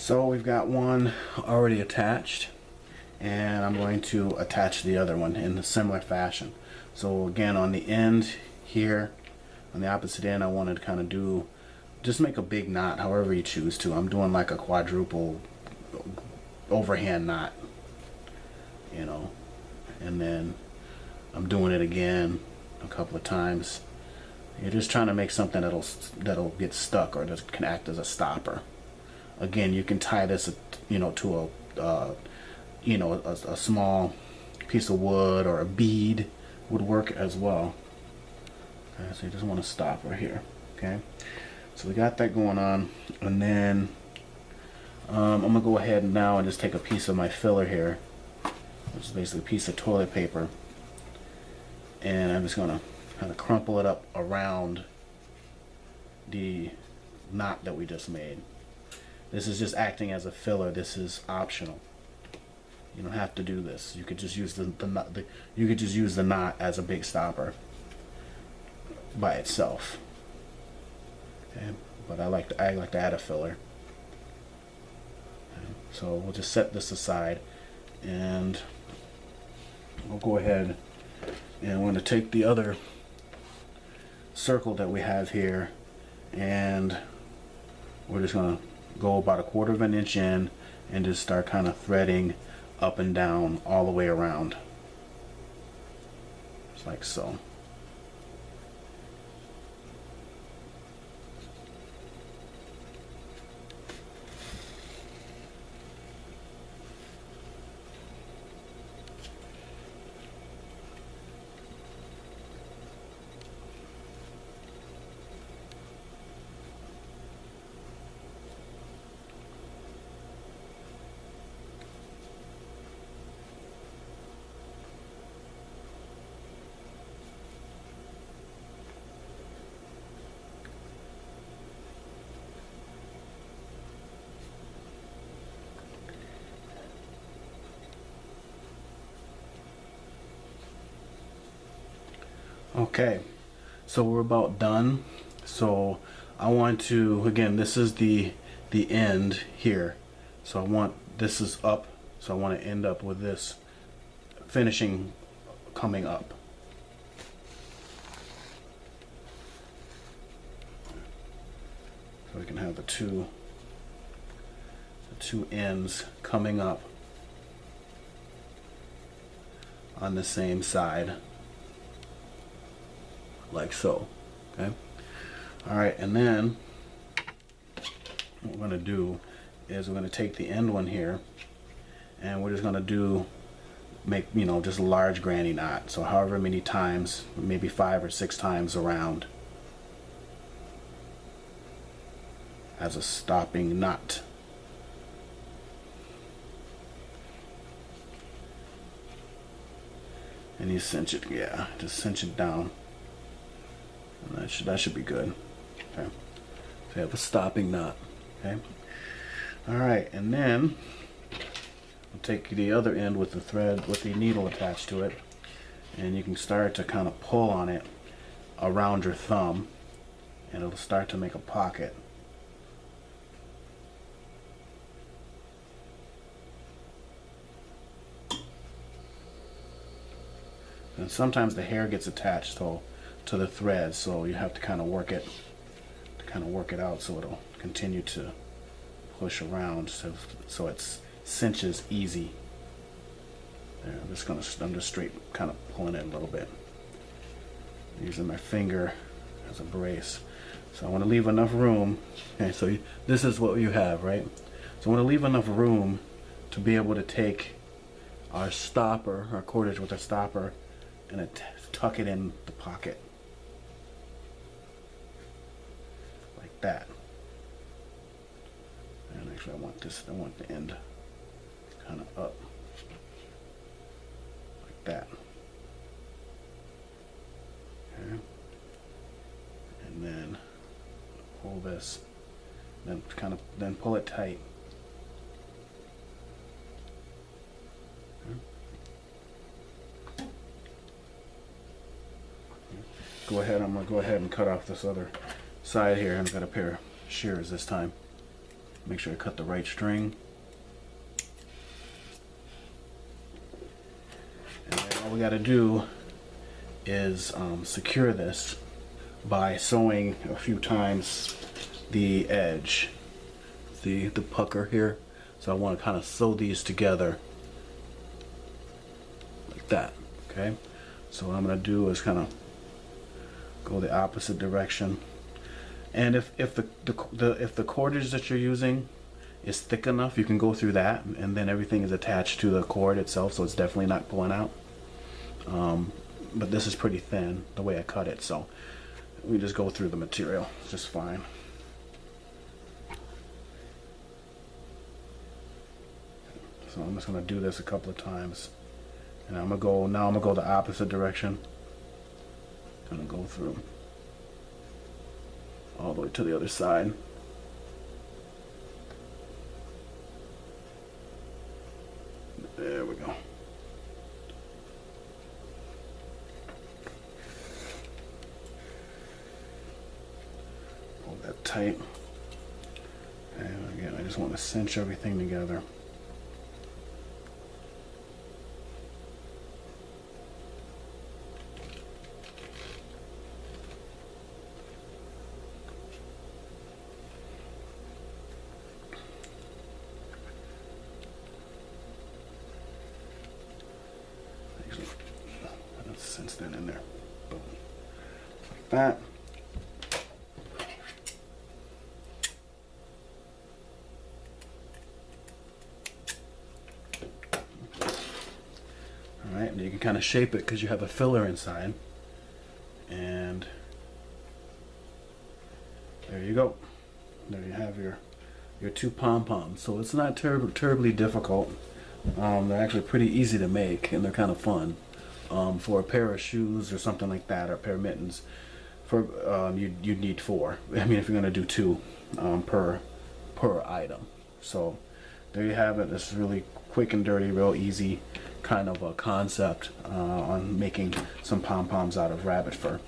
So we've got one already attached, and I'm going to attach the other one in a similar fashion. So again, on the end here, on the opposite end, I wanted to kind of do, just make a big knot however you choose to. I'm doing like a quadruple overhand knot, you know, and then I'm doing it again a couple of times. You're just trying to make something that'll get stuck or that can act as a stopper. Again, you can tie this, you know, to a small piece of wood, or a bead would work as well. Okay, so you just want to stop right here. Okay, so we got that going on, and then I'm gonna go ahead now and just take a piece of my filler here, which is basically a piece of toilet paper, and I'm just gonna kind of crumple it up around the knot that we just made. This is just acting as a filler. This is optional. You don't have to do this. You could just use you could just use the knot as a big stopper by itself. Okay, but I like to add a filler. Okay. So we'll just set this aside, and we'll go ahead and we're going to take the other circle that we have here, and we're just going to go about 1/4 of an inch in and just start kind of threading up and down all the way around, just like so. Okay, so we're about done. So I want to, again, this is the end here. So I want, this is up, so I want to end up with this finishing coming up. So we can have the two ends coming up on the same side, like so. Okay, all right, and then what we're going to do is we're going to take the end one here, and we're just going to make, you know, just a large granny knot. So however many times, maybe 5 or 6 times around, as a stopping knot. And you cinch it, yeah, just cinch it down. And that should be good. Okay, so you have a stopping knot. Okay, all right, and then we'll take the other end with the thread, with the needle attached to it, and you can start to kind of pull on it around your thumb, and it'll start to make a pocket. And sometimes the hair gets attached to the thread, so you have to kind of work it out so it'll continue to push around, so it cinches easy. There, I'm just straight kind of pulling it a little bit, using my finger as a brace. So I want to leave enough room. Okay, so this is what you have, right? So I want to leave enough room to be able to take our stopper, our cordage with our stopper, and tuck it in the pocket like that. And actually I want the end kind of up like that. Okay. And then pull this, then pull it tight. I'm gonna go ahead and cut off this other side here. I've got a pair of shears this time. Make sure I cut the right string. And then all we got to do is secure this by sewing a few times the edge. See the pucker here? So I want to kind of sew these together like that. Okay, so what I'm going to do is kind of go the opposite direction. And if the cordage that you're using is thick enough, you can go through that, and then everything is attached to the cord itself, so it's definitely not pulling out. But this is pretty thin the way I cut it, so we just go through the material just fine. So I'm just going to do this a couple of times, and I'm gonna go the opposite direction. Gonna go through all the way to the other side. There we go. Pull that tight. And again, I just want to cinch everything together. Since then in there. Boom. Like that. Alright, and you can kind of shape it because you have a filler inside. And there you go. There you have your two pom-poms. So it's not terribly difficult. They're actually pretty easy to make, and they're kind of fun. For a pair of shoes or something like that, or a pair of mittens, you'd need 4. I mean, if you're going to do 2 per item. So there you have it. This is really quick and dirty, real easy kind of a concept on making some pom-poms out of rabbit fur.